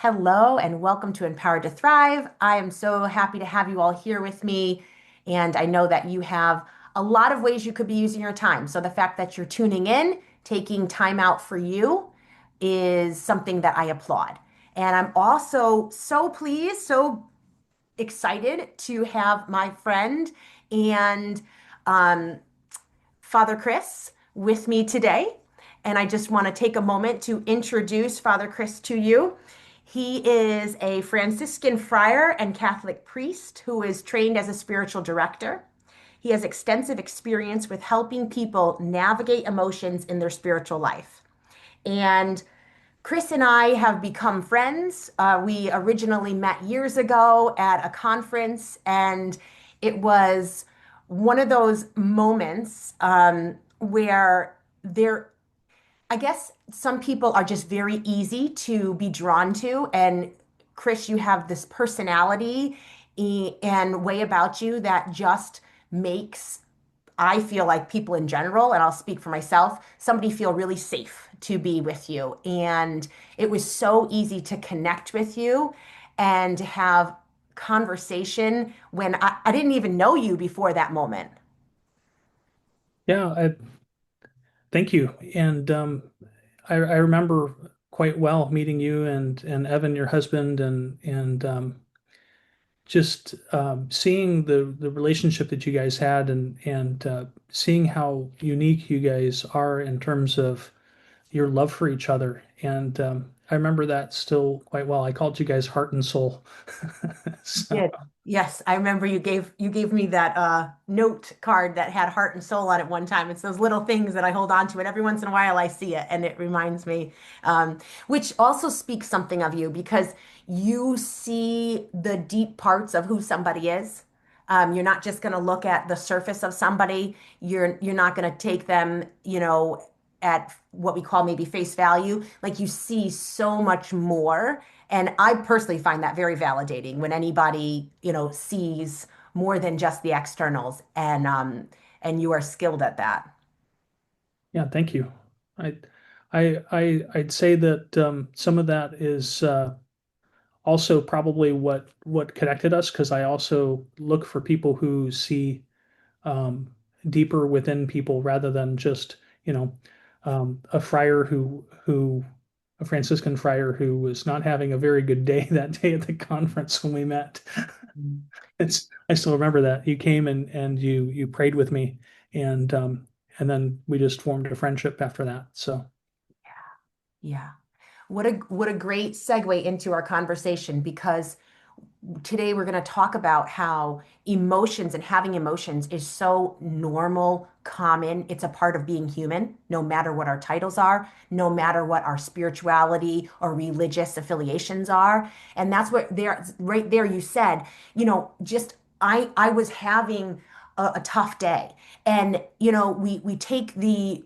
Hello and welcome to Empowered to Thrive. I am so happy to have you all here with me. And I know that you have a lot of ways you could be using your time. So the fact that you're tuning in, taking time out for you is something that I applaud. And I'm also so pleased, so excited to have my friend and um, Father Chris with me today. And I just want to take a moment to introduce Father Chris to you. He is a Franciscan friar and Catholic priest who is trained as a spiritual director. He has extensive experience with helping people navigate emotions in their spiritual life. And Chris and I have become friends. We originally met years ago at a conference, and it was one of those moments where I guess some people are just very easy to be drawn to. And Chris, you have this personality and way about you that just makes, I feel like people in general, and I'll speak for myself, somebody feel really safe to be with you. And it was so easy to connect with you and to have conversation when I didn't even know you before that moment. Yeah, thank you. And I remember quite well meeting you and Evan, your husband, and just seeing the relationship that you guys had and seeing how unique you guys are in terms of your love for each other. And I remember that still quite well. I called you guys heart and soul. So Did. Yes, I remember you gave me that note card that had heart and soul on it one time. It's those little things that I hold on to, and every once in a while I see it, and it reminds me, which also speaks something of you because you see the deep parts of who somebody is. You're not just going to look at the surface of somebody. You're not going to take them, at what we call maybe face value. Like you see so much more. And I personally find that very validating when anybody, sees more than just the externals and you are skilled at that. yeah, thank you. I I'd say that some of that is also probably what connected us because I also look for people who see um, deeper within people rather than just you know a friar who a Franciscan friar who was not having a very good day that day at the conference when we met. I still remember that you came and you prayed with me and then we just formed a friendship after that. So Yeah. What a great segue into our conversation because today we're going to talk about how emotions and having emotions is so normal, common. It's a part of being human, no matter what our titles are, no matter what our spirituality or religious affiliations are. And that's what there, right there, you said, just I was having a tough day. And, we take the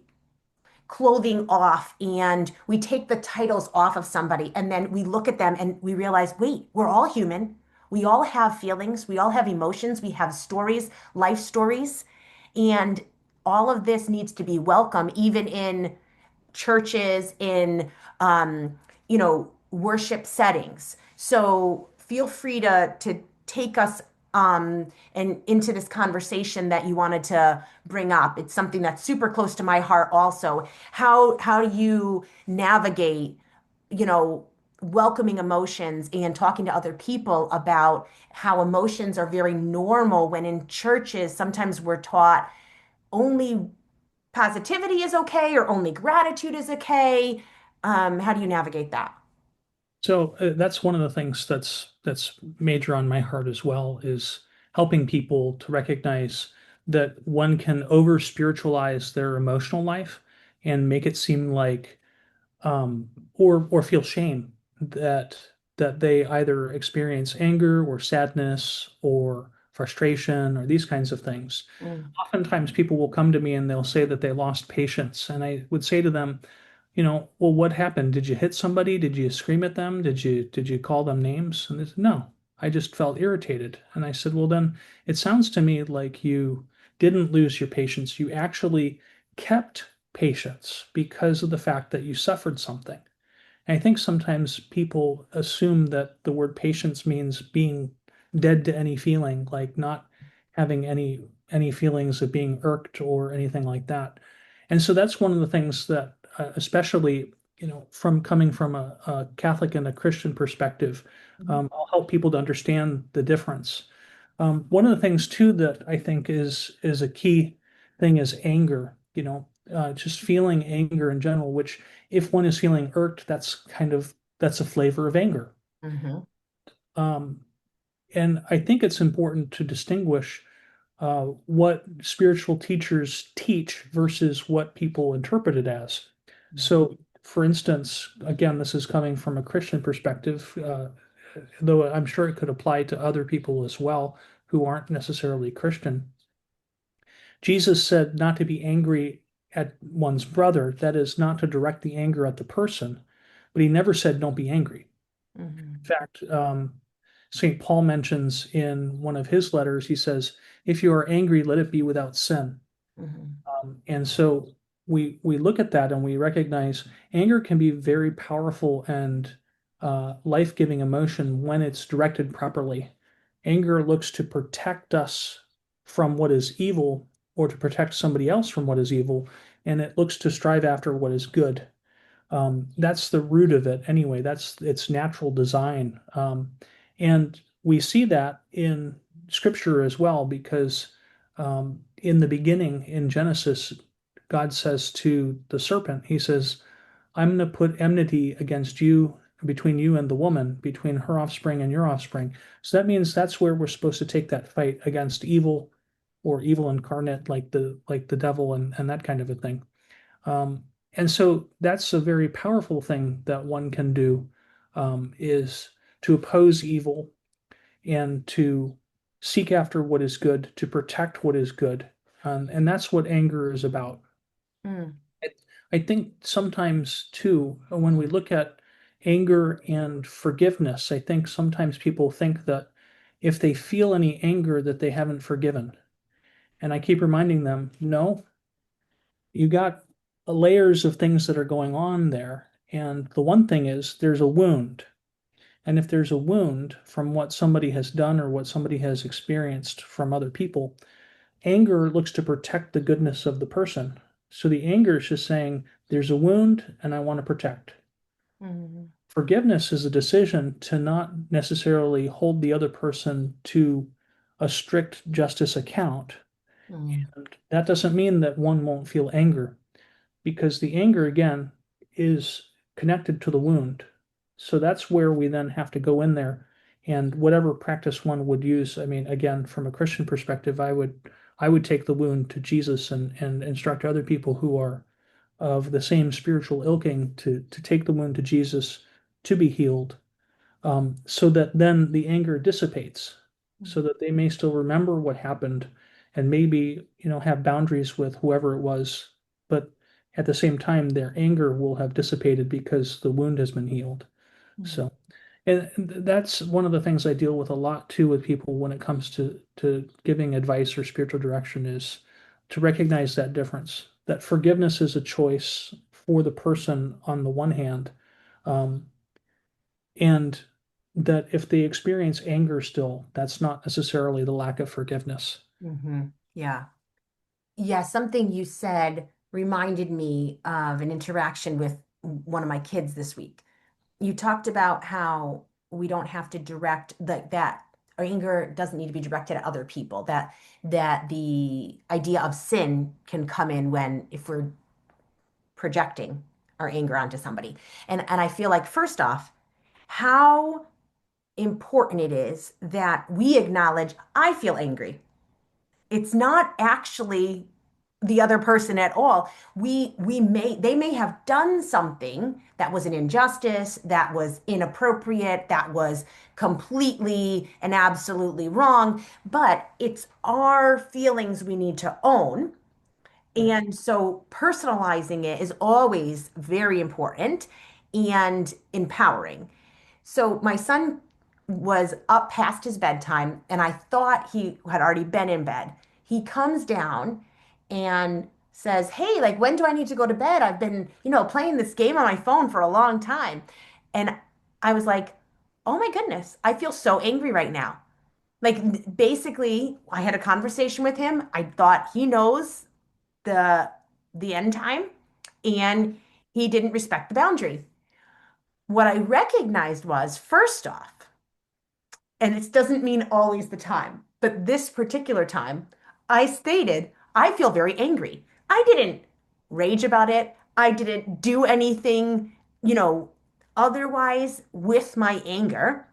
clothing off and we take the titles off of somebody and then we look at them and we realize, wait, we're all human. We all have feelings. We all have emotions. We have stories, life stories. And all of this needs to be welcome, even in churches, in worship settings. So feel free to take us and into this conversation that you wanted to bring up. It's something that's super close to my heart also. How do you navigate, you know, welcoming emotions and talking to other people about how emotions are very normal when in churches sometimes we're taught only positivity is okay or only gratitude is okay. How do you navigate that? that's one of the things that's major on my heart as well is helping people to recognize that one can over spiritualize their emotional life and make it seem like or feel shame that they either experience anger or sadness or frustration or these kinds of things. Mm. Oftentimes people will come to me and they'll say that they lost patience, and I would say to them, well, what happened? Did you hit somebody? Did you scream at them? Did you call them names? And they said, no, I just felt irritated. And I said, well, then it sounds to me like you didn't lose your patience. You actually kept patience because of the fact that you suffered something. And I think sometimes people assume that the word patience means being dead to any feeling, like not having any feelings of being irked or anything like that. And so that's one of the things that, especially, from coming from a Catholic and a Christian perspective, Mhm. I'll help people to understand the difference. One of the things too that I think is a key thing is anger. Just feeling anger in general, which if one is feeling irked, that's a flavor of anger. Mhm. Um, and I think it's important to distinguish what spiritual teachers teach versus what people interpret it as. So, for instance, again, this is coming from a Christian perspective, though I'm sure it could apply to other people as well who aren't necessarily Christian. Jesus said not to be angry at one's brother, that is, not to direct the anger at the person, but he never said don't be angry. In Mhm. fact, St. Paul mentions in one of his letters, he says, if you are angry, let it be without sin. Mhm. And so we look at that and we recognize anger can be very powerful and life-giving emotion when it's directed properly. Anger looks to protect us from what is evil or to protect somebody else from what is evil, and it looks to strive after what is good. That's the root of it anyway. That's its natural design. And we see that in scripture as well, because in the beginning in Genesis, God says to the serpent, He says, I'm going to put enmity against you, between you and the woman, between her offspring and your offspring. So that means that's where we're supposed to take that fight against evil or evil incarnate, like the devil and that kind of a thing. Um, and so that's a very powerful thing that one can do, is to oppose evil and to seek after what is good, to protect what is good. And that's what anger is about. Mm. I, I think sometimes too, when we look at anger and forgiveness, I think sometimes people think that if they feel any anger that they haven't forgiven. And I keep reminding them, no, you got layers of things that are going on there. And the one thing is there's a wound. And if there's a wound from what somebody has done or what somebody has experienced from other people, anger looks to protect the goodness of the person. So the anger is just saying, there's a wound and I want to protect. Mhm. Forgiveness is a decision to not necessarily hold the other person to a strict justice account. Mm. And that doesn't mean that one won't feel anger, because the anger again is connected to the wound. So that's where we then have to go in there and whatever practice one would use. I mean, again, from a Christian perspective, I would take the wound to Jesus and instruct other people who are of the same spiritual ilking to take the wound to Jesus to be healed, so that then the anger dissipates, so that they may still remember what happened and maybe, have boundaries with whoever it was, but at the same time, their anger will have dissipated because the wound has been healed. Mhm. So, and that's one of the things I deal with a lot too with people when it comes to giving advice or spiritual direction is to recognize that difference, that forgiveness is a choice for the person on the one hand, um, and that if they experience anger still, that's not necessarily the lack of forgiveness. Mhm. Yeah. Yeah, something you said reminded me of an interaction with one of my kids this week. You talked about how we don't have to direct that our anger doesn't need to be directed at other people, that the idea of sin can come in when if we're projecting our anger onto somebody. And I feel like first off, how important it is that we acknowledge I feel angry. It's not actually the other person at all. We may they may have done something that was an injustice, that was inappropriate, that was completely and absolutely wrong, but it's our feelings we need to own. Right. And so personalizing it is always very important and empowering. So my son was up past his bedtime, and I thought he had already been in bed. He comes down and says, "Hey, like when do I need to go to bed? I've been, playing this game on my phone for a long time." And I was like, "Oh my goodness, I feel so angry right now." Like basically, I had a conversation with him. I thought he knows the the end time and he didn't respect the boundary. What I recognized was, first off, and it doesn't mean always the time, but this particular time, I stated, I feel very angry. I didn't rage about it. I didn't do anything, you know, otherwise with my anger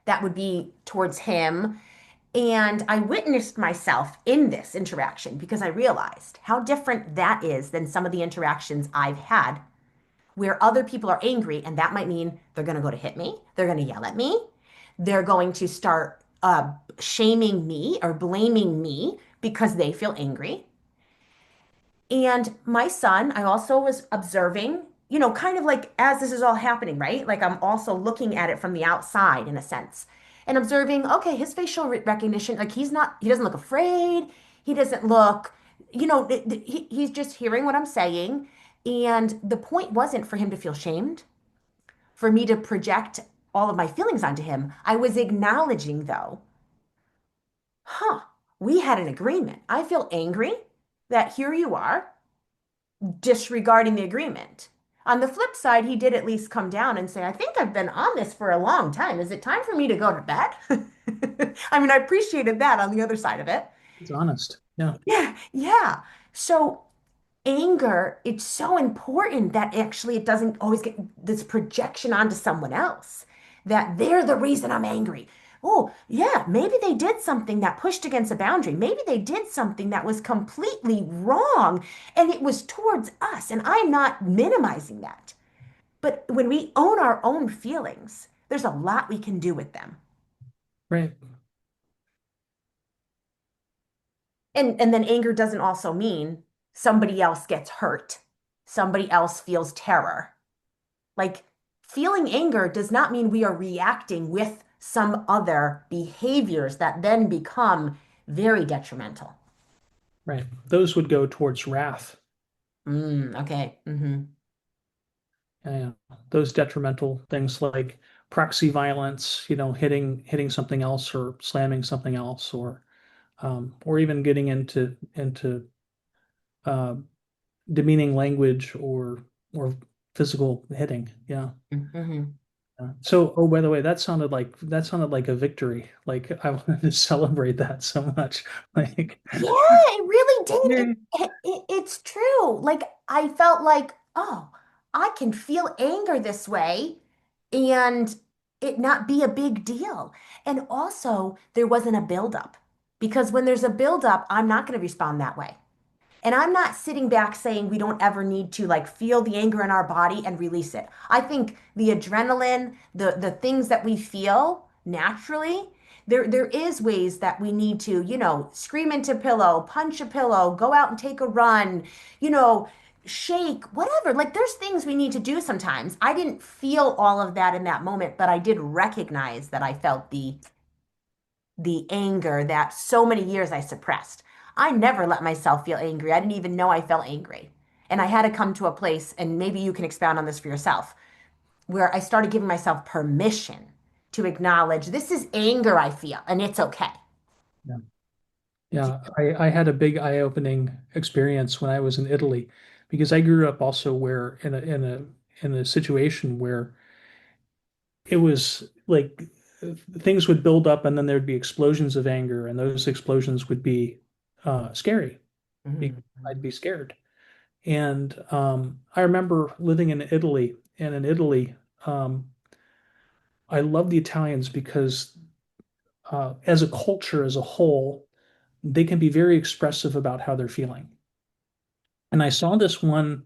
that would be towards him. And I witnessed myself in this interaction because I realized how different that is than some of the interactions I've had where other people are angry, and that might mean they're going to go to hit me, they're going to yell at me, they're going to start shaming me or blaming me because they feel angry. And my son, I also was observing, kind of like as this is all happening, right? Like I'm also looking at it from the outside in a sense and observing, okay, his facial recognition, like he doesn't look afraid. He doesn't look, he's just hearing what I'm saying. And the point wasn't for him to feel shamed, for me to project all of my feelings onto him. I was acknowledging, though, huh, we had an agreement. I feel angry that here you are disregarding the agreement. On the flip side, he did at least come down and say, I think I've been on this for a long time. Is it time for me to go to bed? I mean, I appreciated that on the other side of it. It's honest. Yeah. Yeah, yeah. So anger, it's so important that actually it doesn't always get this projection onto someone else, that they're the reason I'm angry. Oh, yeah, maybe they did something that pushed against a boundary. Maybe they did something that was completely wrong and it was towards us. And I'm not minimizing that. But when we own our own feelings, there's a lot we can do with them. Right. And then anger doesn't also mean somebody else gets hurt, somebody else feels terror. Like feeling anger does not mean we are reacting with some other behaviors that then become very detrimental. Right. Those would go towards wrath. Okay. Yeah. Those detrimental things like proxy violence, hitting something else or slamming something else, or even getting into uh, demeaning language or physical hitting. Yeah. Hmm. So, oh, by the way, that sounded like a victory. Like I wanted to celebrate that so much. Like, Yeah, it really did. yay. It's true. Like I felt like, oh, I can feel anger this way and it not be a big deal. And also, there wasn't a buildup because when there's a buildup, I'm not going to respond that way. And I'm not sitting back saying we don't ever need to like feel the anger in our body and release it. I think the adrenaline, the things that we feel naturally, there is ways that we need to, scream into pillow, punch a pillow, go out and take a run, you know, shake, whatever. Like there's things we need to do sometimes. I didn't feel all of that in that moment, but I did recognize that I felt the anger that so many years I suppressed. I never let myself feel angry. I didn't even know I felt angry. And I had to come to a place, and maybe you can expound on this for yourself, where I started giving myself permission to acknowledge this is anger I feel, and it's okay. Yeah. Yeah. I had a big eye-opening experience when I was in Italy because I grew up also where in a situation where it was like things would build up and then there'd be explosions of anger, and those explosions would be scary because Mhm. I'd be scared. And I remember living in Italy, and in Italy, um, I love the Italians because as a culture as a whole, they can be very expressive about how they're feeling. And I saw this one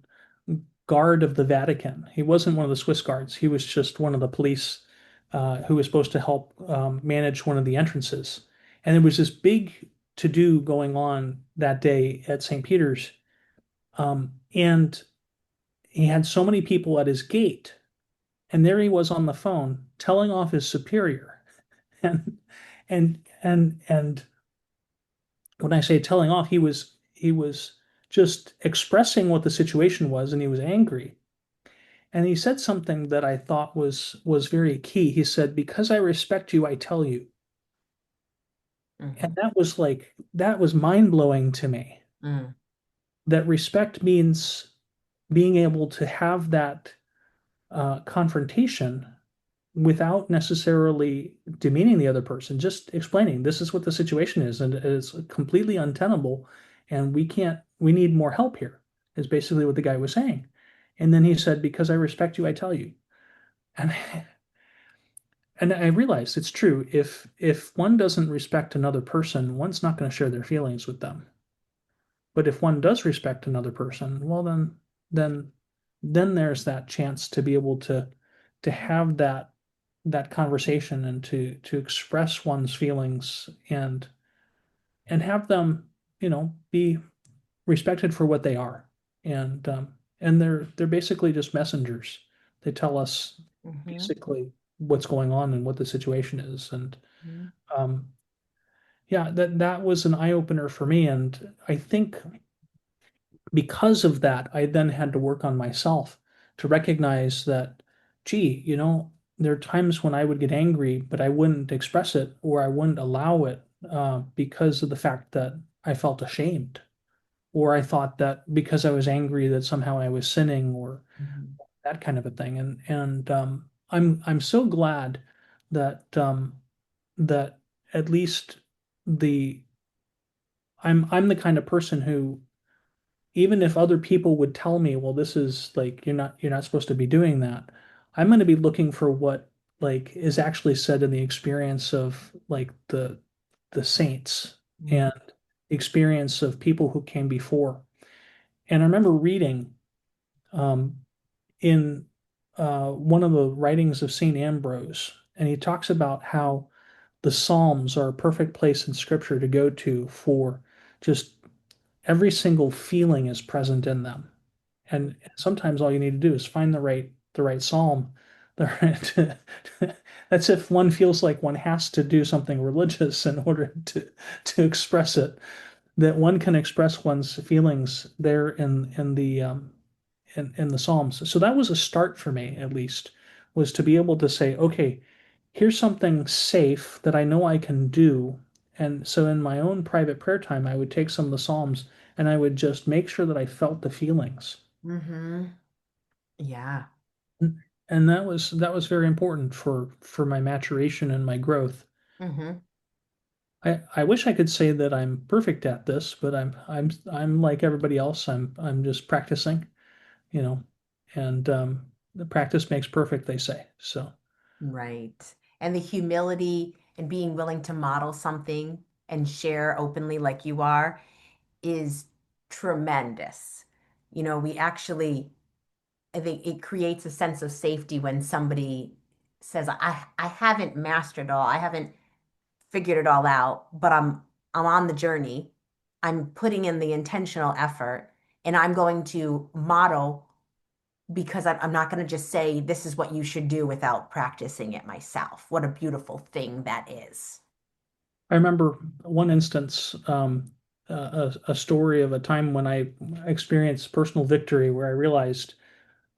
guard of the Vatican. He wasn't one of the Swiss guards. He was just one of the police who was supposed to help manage one of the entrances. And there was this big to-do going on that day at St. Peter's. And he had so many people at his gate. And there he was on the phone telling off his superior. And and when I say telling off, he was just expressing what the situation was, and he was angry. And he said something that I thought was very key. He said, "Because I respect you, I tell you." And Mm-hmm. that was mind-blowing to me. Mm. That respect means being able to have that confrontation without necessarily demeaning the other person, just explaining this is what the situation is, and it's completely untenable, and we need more help here, is basically what the guy was saying. And then he said, "Because I respect you, I tell you." And and I realized it's true. If one doesn't respect another person, one's not going to share their feelings with them. But if one does respect another person, well then then there's that chance to be able to have that conversation and to express one's feelings and have them, be respected for what they are. And they're basically just messengers. They tell us Mm-hmm. basically what's going on and what the situation is. And Mm-hmm. um, yeah, that was an eye opener for me. And I think because of that, I then had to work on myself to recognize that, gee, there are times when I would get angry, but I wouldn't express it or I wouldn't allow it because of the fact that I felt ashamed, or I thought that because I was angry that somehow I was sinning, or Mm-hmm. that kind of a thing. And I'm so glad that at least the I'm the kind of person who, even if other people would tell me, well, this is like you're not supposed to be doing that, I'm going to be looking for what like is actually said in the experience of like the saints Mm-hmm. and the experience of people who came before. And I remember reading um, in one of the writings of Saint Ambrose, and he talks about how the Psalms are a perfect place in Scripture to go to for just every single feeling is present in them. And sometimes all you need to do is find the right psalm. That's if one feels like one has to do something religious in order to express it, that one can express one's feelings there in the Psalms. So that was a start for me, at least, was to be able to say, okay, here's something safe that I know I can do. And so in my own private prayer time, I would take some of the Psalms and I would just make sure that I felt the feelings. Mm-hmm. Yeah. And that was very important for my maturation and my growth. Mm-hmm. I wish I could say that I'm perfect at this, but I'm like everybody else. I'm just practicing, you know, and the practice makes perfect, they say. So Right. And the humility and being willing to model something and share openly like you are is tremendous. We actually, I think it creates a sense of safety when somebody says, I haven't mastered it all. I haven't figured it all out, but I'm on the journey. I'm putting in the intentional effort and I'm going to model because I'm not going to just say this is what you should do without practicing it myself. What a beautiful thing that is. I remember one instance, a story of a time when I experienced personal victory where I realized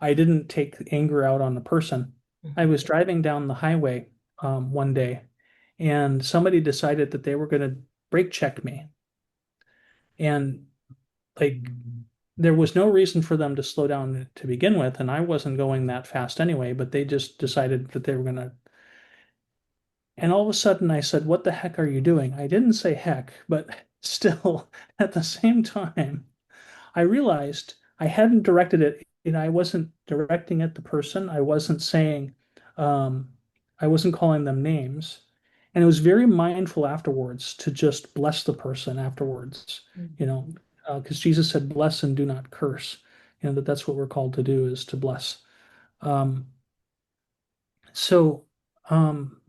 I didn't take anger out on the person. I was driving down the highway one day, and somebody decided that they were going to brake check me. And like, there was no reason for them to slow down to begin with, and I wasn't going that fast anyway, but they just decided that they were going to. And all of a sudden I said, "What the heck are you doing?" I didn't say heck, but still, at the same time, I realized I hadn't directed it. I wasn't directing at the person. I wasn't saying, um, I wasn't calling them names. And it was very mindful afterwards to just bless the person afterwards, you know, because Jesus said, "Bless and do not curse." That's what we're called to do, is to bless. Um, so, um,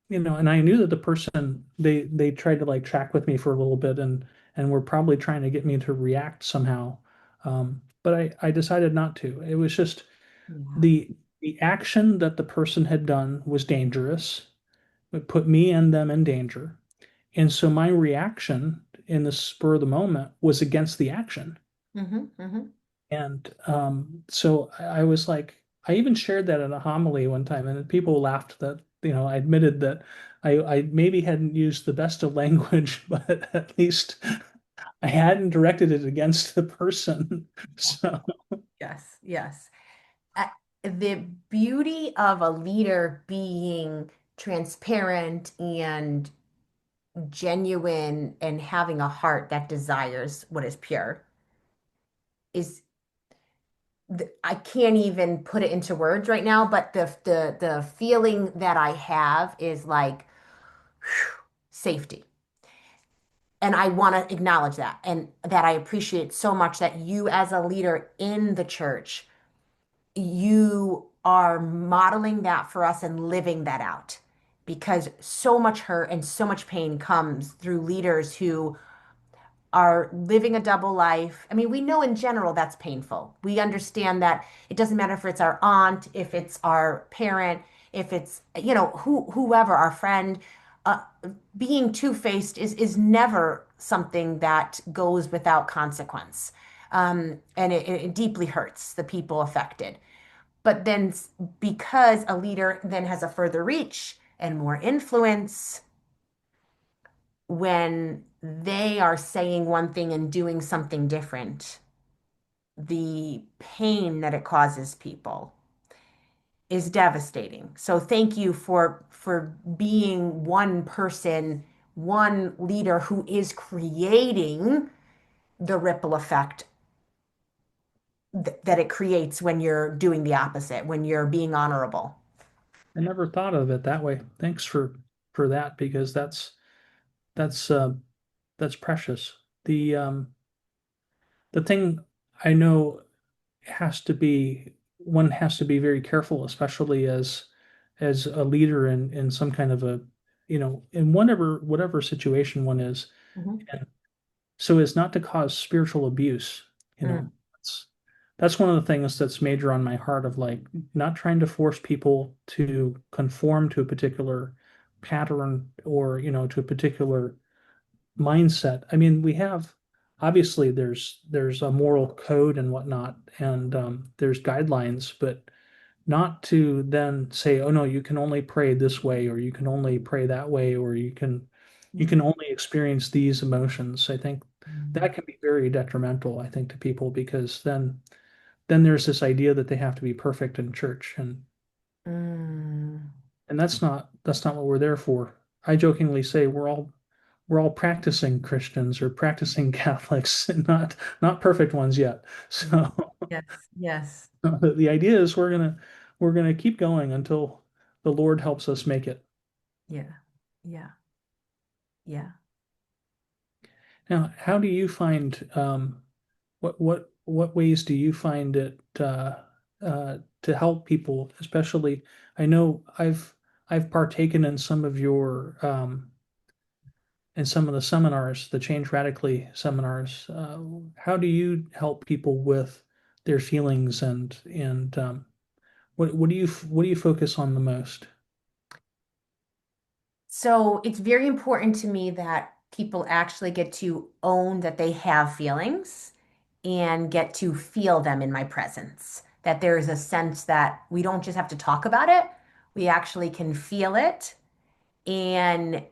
and I knew that the person, they tried to like track with me for a little bit and were probably trying to get me to react somehow. But I decided not to. It was just Yeah. the action that the person had done was dangerous. It put me and them in danger. And so my reaction in the spur of the moment was against the action. Hmm. Hmm. And so I was like, I even shared that in a homily one time, and people laughed that, I admitted that I maybe hadn't used the best of language, but at least I hadn't directed it against the person. So Yes, yes. Uh, the beauty of a leader being transparent and genuine and having a heart that desires what is pure is I can't even put it into words right now, but the feeling that I have is like safety. And I want to acknowledge that and that I appreciate so much that you as a leader in the church, you are modeling that for us and living that out because so much hurt and so much pain comes through leaders who are living a double life. I mean, we know in general that's painful. We understand that it doesn't matter if it's our aunt, if it's our parent, if it's, whoever, our friend. Uh, Being two-faced is never something that goes without consequence. And it deeply hurts the people affected. But then, because a leader then has a further reach and more influence, when they are saying one thing and doing something different, the pain that it causes people is devastating. So thank you for being one person, one leader who is creating the ripple effect that it creates when you're doing the opposite, when you're being honorable. I never thought of it that way. Thanks for that because that's uh, that's precious. The thing I know has to be one has to be very careful, especially as a leader in some kind of a, in whatever situation one is, Mhm. and so as not to cause spiritual abuse. You know, Mm, that's that's one of the things that's major on my heart of like not trying to force people to conform to a particular pattern or, to a particular mindset. I mean, we have obviously there's a moral code and whatnot, and there's guidelines, but not to then say, oh no, you can only pray this way, or you can only pray that way, or you can mm, only experience these emotions. I think mm, that can be very detrimental, I think, to people because then there's this idea that they have to be perfect in church, mm. and that's not what we're there for. I jokingly say we're all practicing Christians or practicing Catholics, and not perfect ones yet. So Yes, yes, the idea is we're gonna keep going until the Lord helps us make it. yeah, yeah, yeah. Now, how do you find what ways do you find it to help people? Especially, I know I've partaken in some of your in some of the seminars, the Change Radically seminars. How do you help people with their feelings and what do you focus on the most? So it's very important to me that people actually get to own that they have feelings and get to feel them in my presence. That there is a sense that we don't just have to talk about it, we actually can feel it. And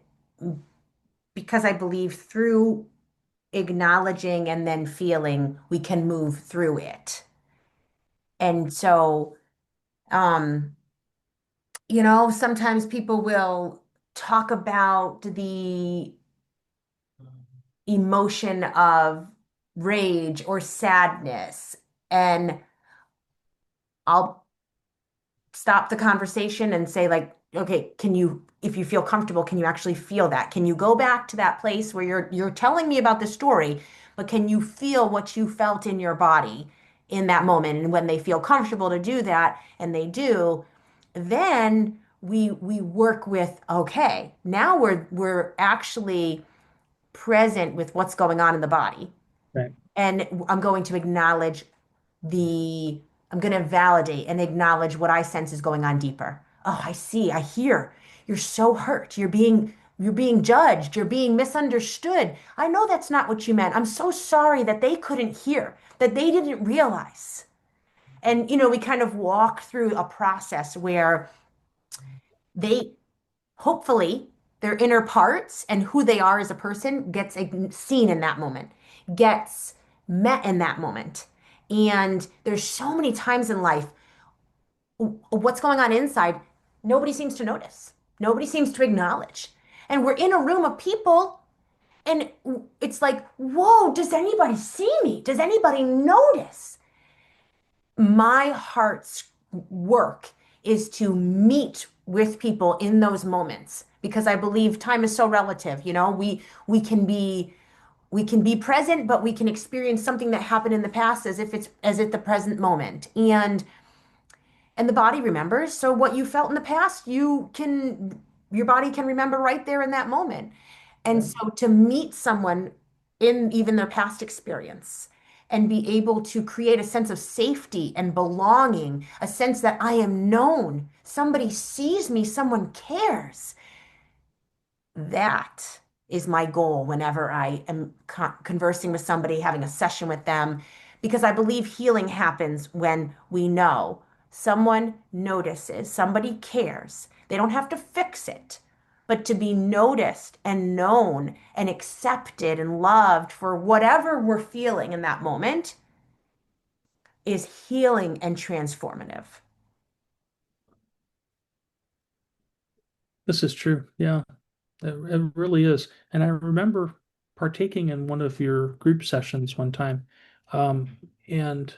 because I believe through acknowledging and then feeling, we can move through it. And so, um, sometimes people will talk about the emotion of rage or sadness. And I'll stop the conversation and say, like, okay, if you feel comfortable, can you actually feel that? Can you go back to that place where you're telling me about the story, but can you feel what you felt in your body in that moment? And when they feel comfortable to do that, and they do, then we work with, okay, now we're actually present with what's going on in the body. Right. And I'm going to acknowledge the, I'm going to validate and acknowledge what I sense is going on deeper. Oh, I see, I hear. You're so hurt. You're being you're being judged, you're being misunderstood. I know that's not what you meant. I'm so sorry that they couldn't hear, that they didn't realize. And, we kind of walk through a process where they hopefully their inner parts and who they are as a person gets seen in that moment, gets met in that moment. And there's so many times in life, what's going on inside, nobody seems to notice. Nobody seems to acknowledge. And we're in a room of people, and it's like, whoa, does anybody see me? Does anybody notice? My heart's work is to meet with people in those moments because I believe time is so relative. We can be present, but we can experience something that happened in the past as if it's as at the present moment. And the body remembers. So what you felt in the past, your body can remember right there in that moment. And Right. so to meet someone in even their past experience and be able to create a sense of safety and belonging, a sense that I am known, somebody sees me, someone cares. That is my goal whenever I am conversing with somebody, having a session with them, because I believe healing happens when we know someone notices, somebody cares. They don't have to fix it, but to be noticed and known and accepted and loved for whatever we're feeling in that moment is healing and transformative. This is true. Yeah, it really is. And I remember partaking in one of your group sessions one time. And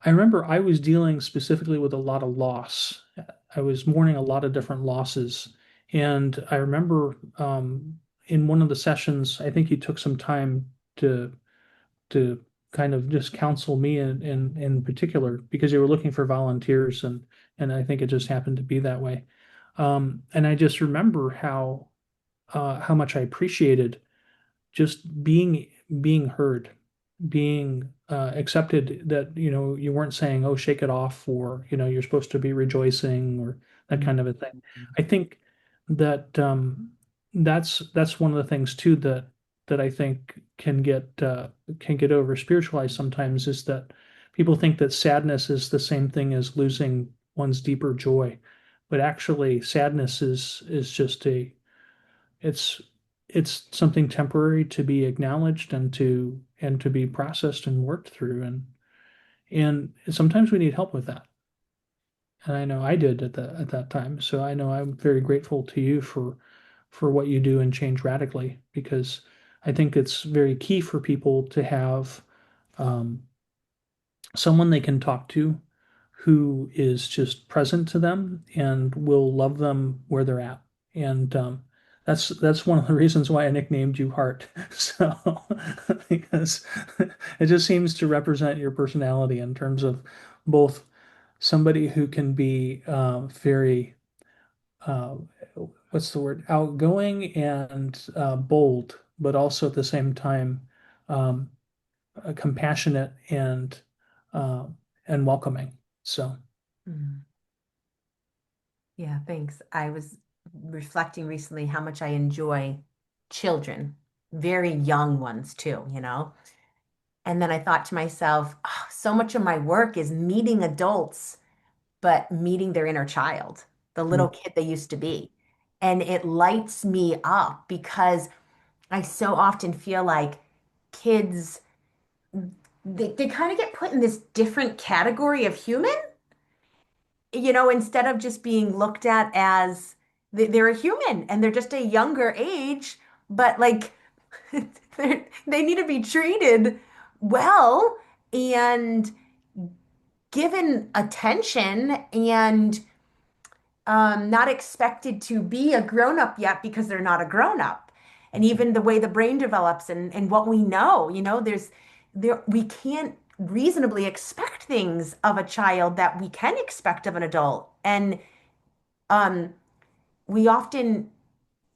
I remember I was dealing specifically with a lot of loss. I was mourning a lot of different losses. And I remember in one of the sessions, I think you took some time to kind of just counsel me in particular because you were looking for volunteers and I think it just happened to be that way. And I just remember how much I appreciated just being heard, being accepted that you weren't saying, "Oh, shake it off," or you're supposed to be rejoicing or that kind of a thing. I think that that's one of the things too that I think can get over spiritualized sometimes is that people think that sadness is the same thing as losing one's deeper joy, but actually sadness is just it's it's something temporary to be acknowledged and to be processed and worked through and sometimes we need help with that. And I know I did at that time. So I know I'm very grateful to you for what you do and change radically because I think it's very key for people to have um, someone they can talk to who is just present to them and will love them where they're at. And that's one of the reasons why I nicknamed you Heart. So because it just seems to represent your personality in terms of both somebody who can be very uh, what's the word, outgoing and bold, but also at the same time um, compassionate uh, and welcoming. So, Mm. Yeah, thanks. I was reflecting recently how much I enjoy children, very young ones too. And then I thought to myself, "Oh, so much of my work is meeting adults, but meeting their inner child, the little kid they used to be. And it lights me up because I so often feel like kids, they kind of get put in this different category of human, instead of just being looked at as they're a human and they're just a younger age, but like they need to be treated well and given attention and not expected to be a grown up yet because they're not a grown up. And even the way the brain develops and what we know, we can't reasonably expect things of a child that we can expect of an adult. And um, we often,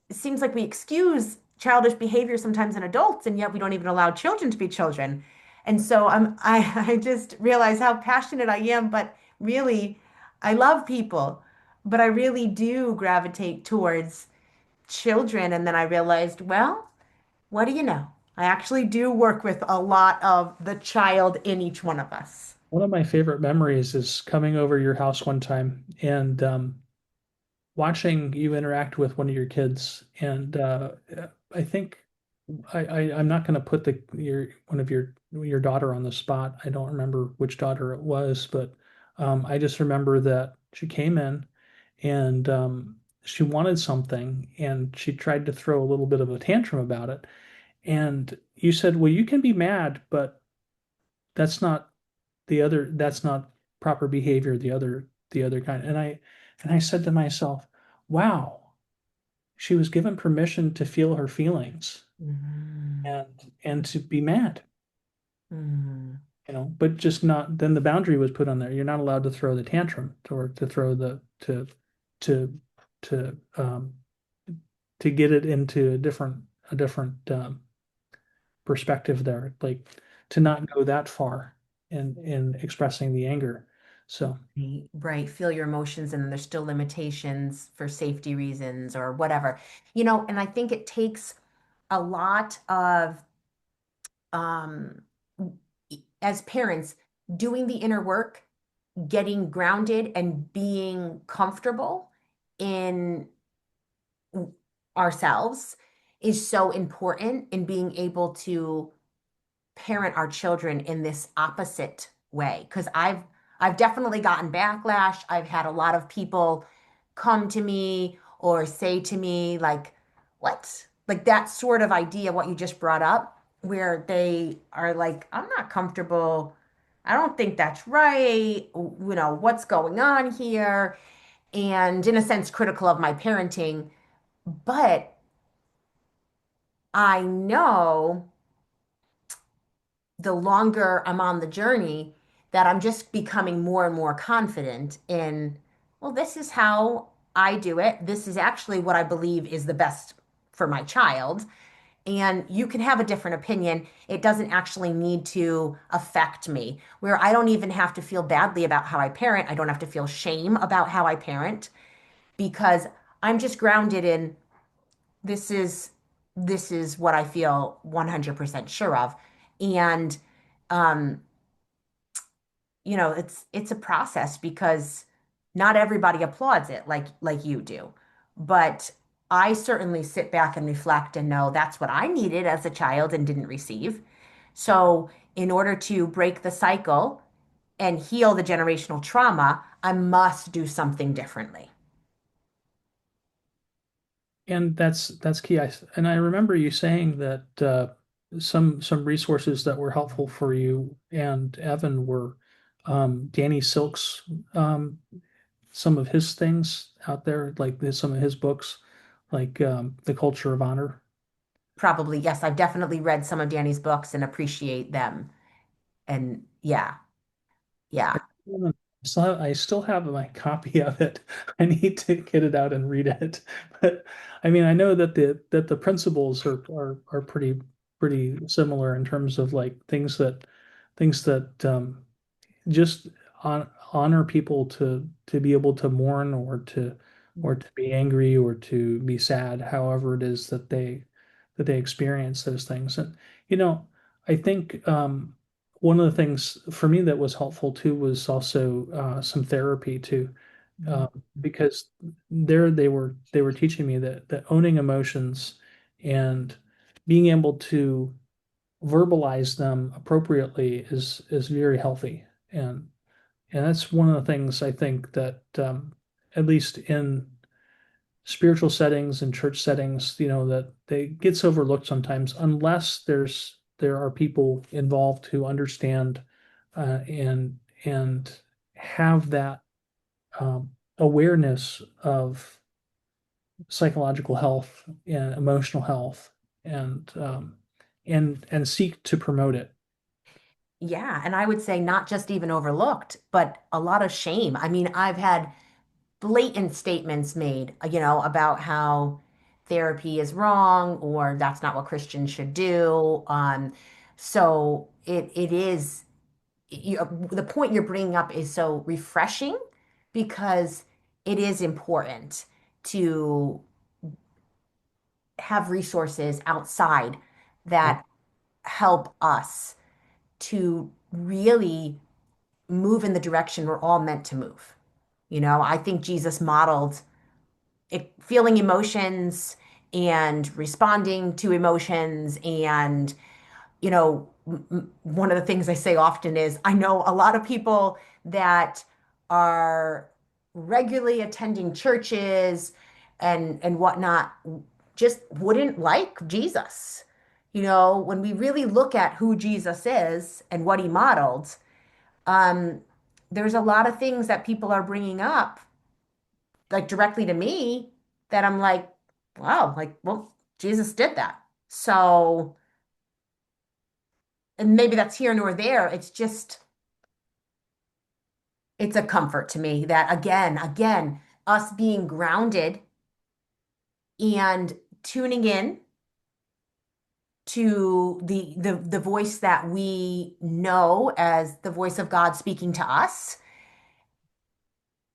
it seems like we excuse childish behavior sometimes in adults, and yet we don't even allow children to be children. And so I just realize how passionate I am, but really, I love people, but I really do gravitate towards children. And then I realized, well, what do you know? I actually do work with a lot of the child in each one of us. One of my favorite memories is coming over your house one time and watching you interact with one of your kids. And I think I'm not going to put the your one of your daughter on the spot. I don't remember which daughter it was, but I just remember that she came in and she wanted something and she tried to throw a little bit of a tantrum about it. And you said, "Well, you can be mad, but that's not that's not proper behavior, the other kind." And I said to myself, "Wow, she was given permission to feel her feelings Mm, and to be mad, mm. but just not then the boundary was put on there. You're not allowed to throw the tantrum or to throw the to to to get it into a different perspective there, like to not go that far in expressing the anger." So Right, right. Feel your emotions, and there's still limitations for safety reasons or whatever. And I think it takes a lot of, um, as parents, doing the inner work, getting grounded and being comfortable in ourselves is so important in being able to parent our children in this opposite way. Because I've definitely gotten backlash. I've had a lot of people come to me or say to me like, what? Like that sort of idea, what you just brought up, where they are like, I'm not comfortable. I don't think that's right. What's going on here? And in a sense, critical of my parenting. But I know the longer I'm on the journey that I'm just becoming more and more confident in, well, this is how I do it. This is actually what I believe is the best for my child. And you can have a different opinion. It doesn't actually need to affect me, where I don't even have to feel badly about how I parent. I don't have to feel shame about how I parent because I'm just grounded in this is this is what I feel 100% sure of. And um, it's a process because not everybody applauds it like you do. But I certainly sit back and reflect and know that's what I needed as a child and didn't receive. So, in order to break the cycle and heal the generational trauma, I must do something differently. and that's key. And I remember you saying that some resources that were helpful for you and Evan were Danny Silk's some of his things out there, like some of his books, like The Culture of Honor. Probably, yes, I've definitely read some of Danny's books and appreciate them. And yeah, I yeah. I still have my copy of it. I need to get it out and read it. But I mean, I know that the principles are pretty similar in terms of like things that just honor people to be able to mourn or to be angry or to be sad, however it is that they experience those things. And I think one of the things for me that was helpful too was also some therapy too, Mhm. because there they were teaching me that owning emotions and being able to verbalize them appropriately is very healthy. And that's one of the things I think that at least in spiritual settings and church settings, that they gets overlooked sometimes unless there are people involved who understand and have that awareness of psychological health and emotional health and seek to promote it. Yeah, and I would say not just even overlooked, but a lot of shame. I mean, I've had blatant statements made, about how therapy is wrong or that's not what Christians should do. So it is the point you're bringing up is so refreshing because it is important to have resources outside Right. that help us to really move in the direction we're all meant to move. I think Jesus modeled feeling emotions and responding to emotions. And, one of the things I say often is I know a lot of people that are regularly attending churches and whatnot just wouldn't like Jesus. When we really look at who Jesus is and what he modeled, um, there's a lot of things that people are bringing up, like directly to me, that I'm like, wow, like, well, Jesus did that. So, and maybe that's here nor there. It's a comfort to me that again, us being grounded and tuning in to the voice that we know as the voice of God speaking to us,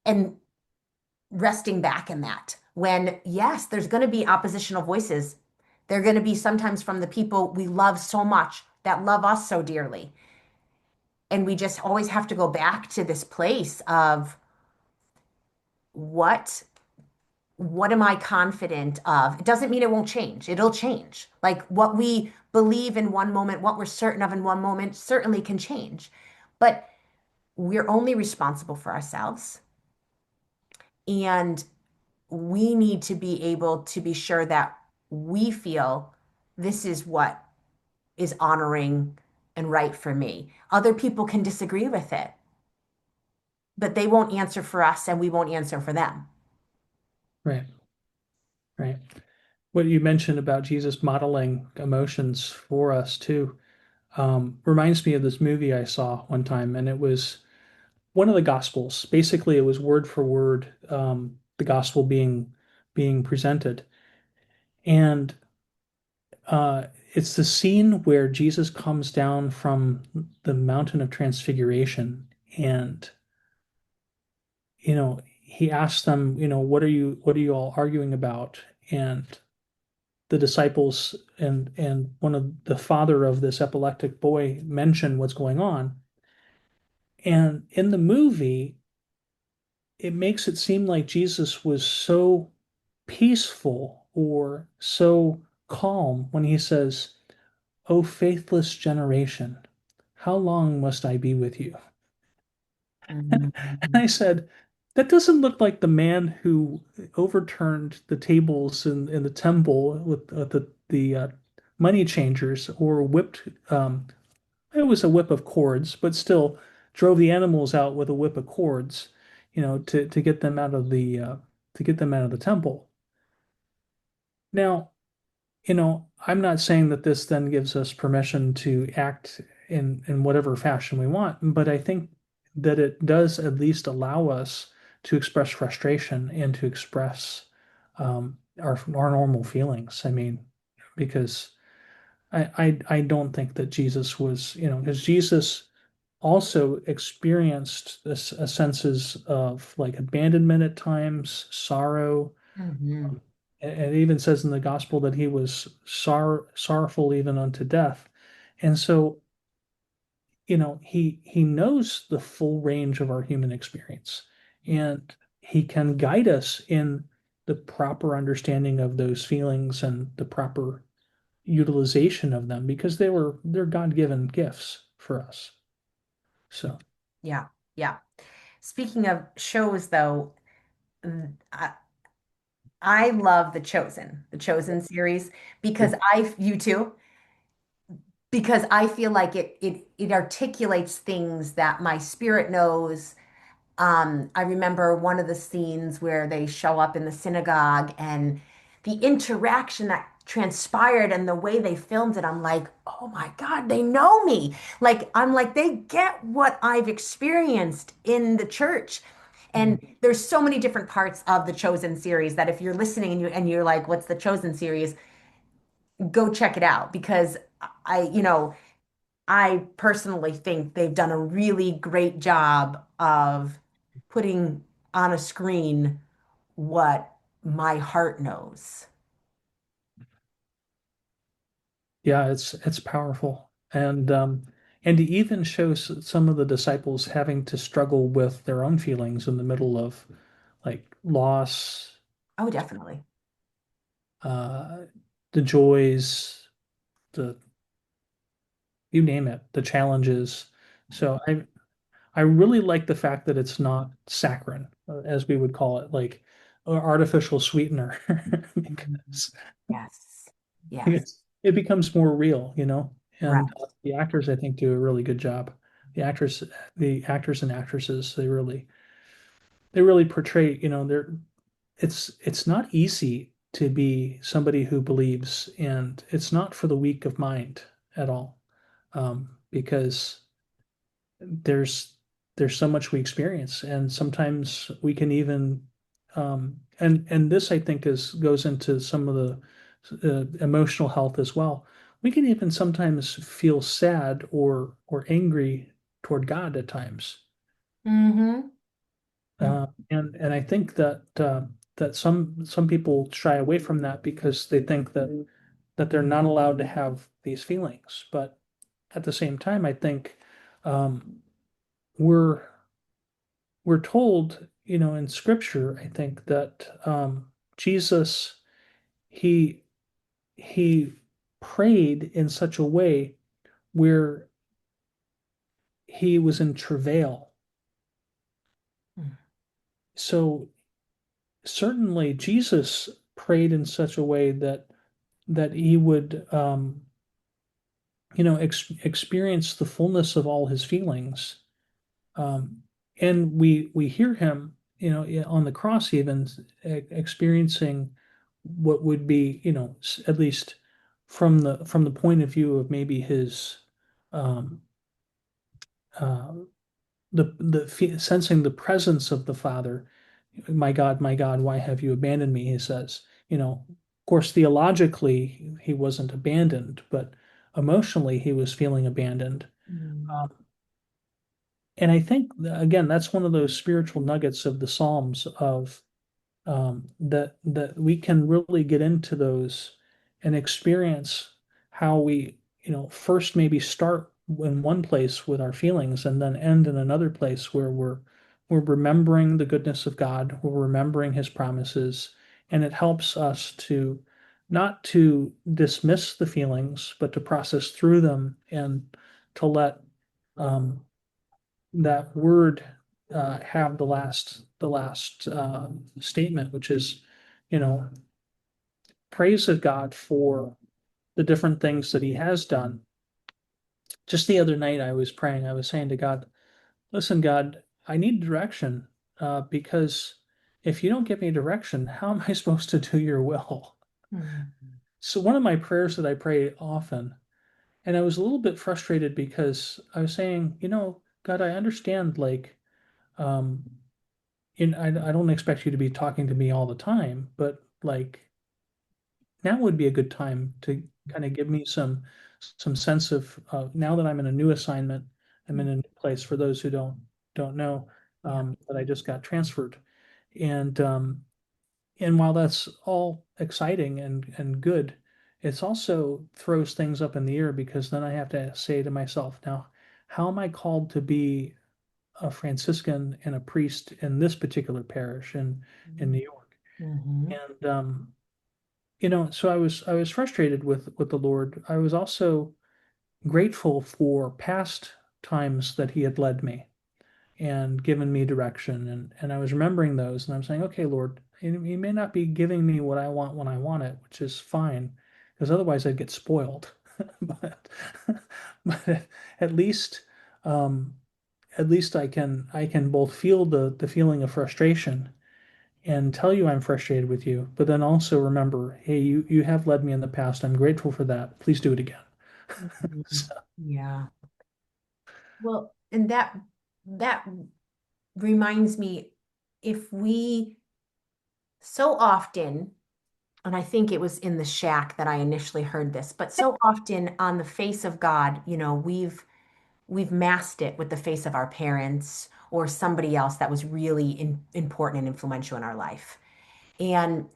and resting back in that. When, yes, there's going to be oppositional voices. They're going to be sometimes from the people we love so much, that love us so dearly. And we just always have to go back to this place of what what am I confident of? It doesn't mean it won't change. It'll change. Like what we believe in one moment, what we're certain of in one moment certainly can change. But we're only responsible for ourselves. And we need to be able to be sure that we feel this is what is honoring and right for me. Other people can disagree with it, but they won't answer for us and we won't answer for them. Right. Right. What you mentioned about Jesus modeling emotions for us too reminds me of this movie I saw one time, and it was one of the Gospels. Basically, it was word for word the gospel being presented, and it's the scene where Jesus comes down from the mountain of transfiguration, and he asks them, what are you all arguing about? And the disciples and one of the father of this epileptic boy mention what's going on. And in the movie, it makes it seem like Jesus was so peaceful or so calm when he says, "O faithless generation, how long must I be with you?" And Mhm. I said, that doesn't look like the man who overturned the tables in the temple with the money changers, or whipped, it was a whip of cords, but still drove the animals out with a whip of cords, to get them out of the temple. Now, I'm not saying that this then gives us permission to act in whatever fashion we want, but I think that it does at least allow us to express frustration and to express our normal feelings. I mean, because I don't think that Jesus was, because Jesus also experienced a senses of like abandonment at times, sorrow. Mhm. And it even says in the gospel that he was sorrowful even unto death. And so, he knows the full range of our human experience, and he can guide us in the proper understanding of those feelings and the proper utilization of them, because they're God-given gifts for us. So, Yeah, yeah. Speaking of shows, though, I, I love the Chosen series, because you too, because I feel like it articulates things that my spirit knows. I remember one of the scenes where they show up in the synagogue and the interaction that transpired and the way they filmed it. I'm like, oh my God, they know me. Like, I'm like, they get what I've experienced in the church. And there's so many different parts of the Chosen series that if you're listening and you're like, what's the Chosen series? Go check it out, because I personally think they've done a really great job of putting on a screen what my heart knows. Yeah, it's powerful. And to even show some of the disciples having to struggle with their own feelings in the middle of like loss, Oh, definitely. uh, the joys, the you name it, the challenges. So I really like the fact that it's not saccharine, as we would call it, like artificial sweetener, Mhm. because Yes. Yes. it becomes more real, you know. And Correct. the actors, I think, do a really good job. The actors, the actors and actresses, they really portray, you know, it's not easy to be somebody who believes, and it's not for the weak of mind at all, because there's there's so much we experience, and sometimes we can even and this I think is goes into some of the emotional health as well. We can even sometimes feel sad or angry toward God at times. Mm-hmm. And I think that that some people shy away from that because they think that they're not allowed to have these feelings. But at the same time, I think um, we're we're told, you know, in Scripture, I think that Jesus he he prayed in such a way where he was in travail. So certainly Jesus prayed in such a way that he would you know experience the fullness of all his feelings. Um, and we hear him, you know, on the cross even experiencing what would be, you know, at least from the point of view of maybe his um, uh, sensing the presence of the Father. My God, why have you abandoned me? He says, you know, of course, theologically he wasn't abandoned, but emotionally he was feeling abandoned. Mm-hmm. And I think again, that's one of those spiritual nuggets of the Psalms of that we can really get into those and experience how we, you know, first maybe start in one place with our feelings and then end in another place where we're remembering the goodness of God, we're remembering His promises, and it helps us to not to dismiss the feelings, but to process through them and to let um, that word have the last statement, which is, you know, praise of God for the different things that He has done. Just the other night, I was praying. I was saying to God, "Listen, God, I need direction because if you don't give me direction, how am I supposed to do Your will?" Mm-hmm. So one of my prayers that I pray often, and I was a little bit frustrated because I was saying, you know, God, I understand like um, I don't expect you to be talking to me all the time, but like now would be a good time to kind of give me some sense of now that I'm in a new assignment, I'm in a new place. For those who don't know, Yeah. that I just got transferred, and while that's all exciting and good, it's also throws things up in the air because then I have to say to myself, now, how am I called to be a Franciscan and a priest in this particular parish in New York? Mm-hmm. And you know, so I was frustrated with the Lord. I was also grateful for past times that He had led me and given me direction, and I was remembering those, and I'm saying, okay, Lord, you may not be giving me what I want when I want it, which is fine, because otherwise I'd get spoiled. But but at least um, at least I can both feel the feeling of frustration and tell you I'm frustrated with you, but then also remember, hey, you have led me in the past. I'm grateful for that. Please do it again. Mhm. So, Yeah. Well, and that reminds me, if we so often, and I think it was in the shack that I initially heard this, but so often on the face of God, you know, we've masked it with the face of our parents or somebody else that was really important and influential in our life. And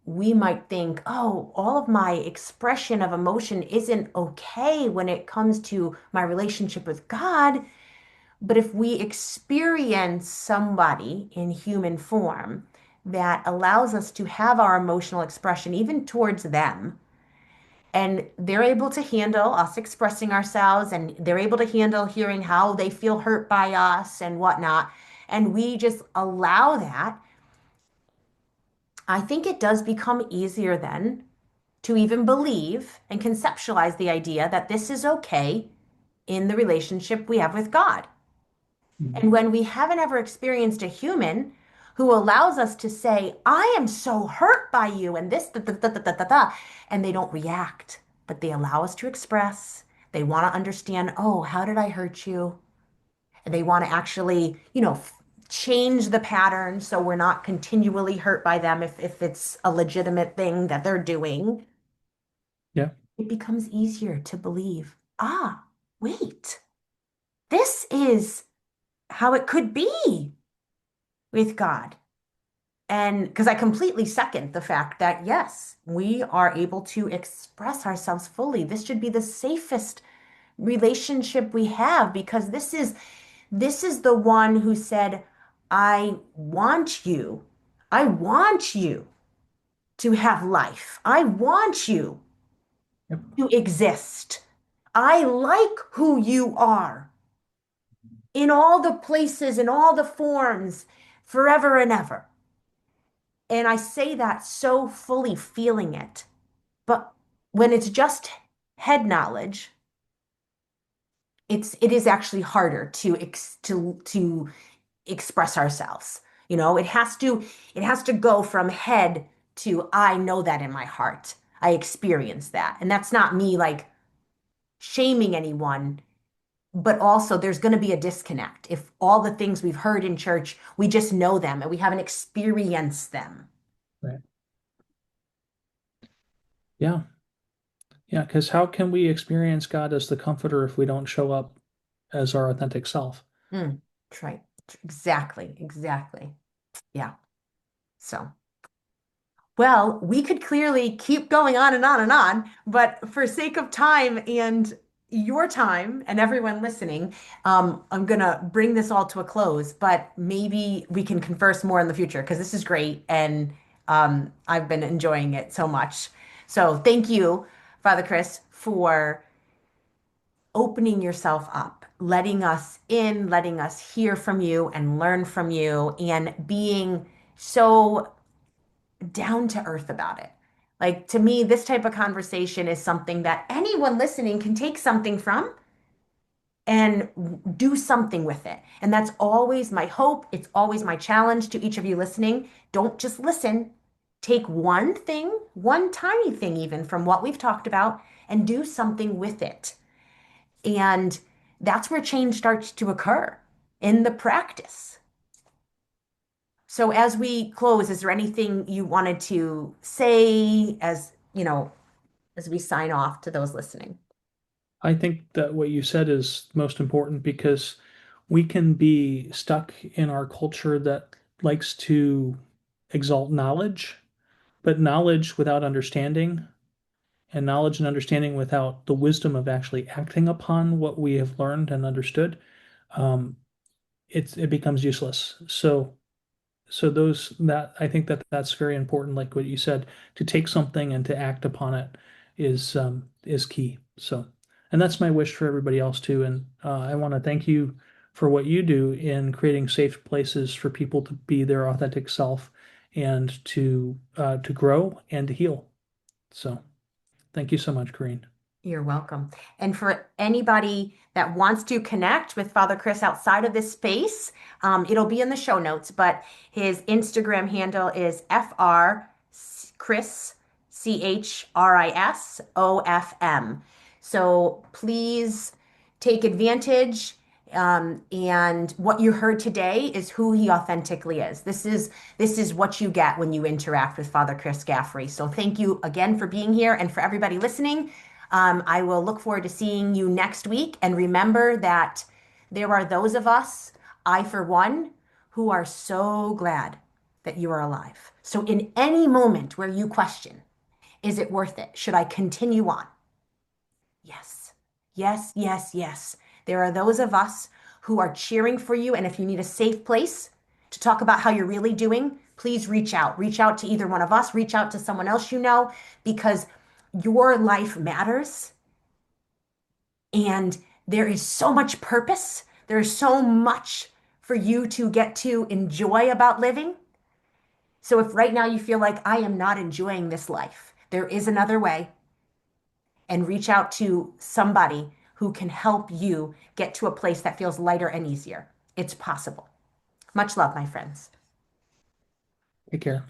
we might think, oh, all of my expression of emotion isn't okay when it comes to my relationship with God. But if we experience somebody in human form that allows us to have our emotional expression, even towards them, and they're able to handle us expressing ourselves, and they're able to handle hearing how they feel hurt by us and whatnot, and we just allow that, I think it does become easier then to even believe and conceptualize the idea that this is okay in the relationship we have with God. Mhm. And when we haven't ever experienced a human who allows us to say, I am so hurt by you, and this, da, da, da, da, da, da, da, and they don't react, but they allow us to express. They want to understand, oh, how did I hurt you? And they want to actually, change the pattern so we're not continually hurt by them if it's a legitimate thing that they're doing. Yeah. It becomes easier to believe, ah, wait, this is how it could be with God. And because I completely second the fact that, yes, we are able to express ourselves fully. This should be the safest relationship we have because this is the one who said, I want you. I want you to have life. I want you Yep. to exist. I like who you are in all the places, in all the forms, forever and ever. And I say that so fully feeling it. But when it's just head knowledge, it is actually harder to express ourselves. It has to go from head to I know that in my heart. I experience that. And that's not me like shaming anyone, but also there's going to be a disconnect if all the things we've heard in church, we just know them and we haven't experienced them. Right. Yeah. Yeah. Because how can we experience God as the comforter if we don't show up as our authentic self? That's right. Exactly. Exactly. Yeah. So. Well, we could clearly keep going on and on and on, but for sake of time and your time and everyone listening, I'm gonna bring this all to a close, but maybe we can converse more in the future because this is great and I've been enjoying it so much. So thank you, Father Chris, for opening yourself up, letting us in, letting us hear from you and learn from you, and being so down to earth about it. Like to me, this type of conversation is something that anyone listening can take something from and do something with it. And that's always my hope. It's always my challenge to each of you listening. Don't just listen. Take one thing, one tiny thing even from what we've talked about, and do something with it. And that's where change starts to occur in the practice. So as we close, is there anything you wanted to say as we sign off to those listening? I think that what you said is most important because we can be stuck in our culture that likes to exalt knowledge, but knowledge without understanding and knowledge and understanding without the wisdom of actually acting upon what we have learned and understood, um, it becomes useless. So those that I think that that's very important, like what you said, to take something and to act upon it is key. So, and that's my wish for everybody else too. And I want to thank you for what you do in creating safe places for people to be their authentic self and to grow and to heal. So, thank you so much, Corrine. You're welcome. And for anybody that wants to connect with Father Chris outside of this space, it'll be in the show notes, but his Instagram handle is FR Chris, CHRISOFM. So please take advantage. And what you heard today is who he authentically is. This is what you get when you interact with Father Chris Gaffrey. So thank you again for being here and for everybody listening. I will look forward to seeing you next week. And remember that there are those of us, I for one, who are so glad that you are alive. So, in any moment where you question, is it worth it? Should I continue on? Yes, yes, yes, yes. There are those of us who are cheering for you. And if you need a safe place to talk about how you're really doing, please reach out. Reach out to either one of us, reach out to someone else you know, because your life matters. And there is so much purpose. There is so much for you to get to enjoy about living. So if right now you feel like I am not enjoying this life, there is another way, and reach out to somebody who can help you get to a place that feels lighter and easier. It's possible. Much love, my friends. Take care.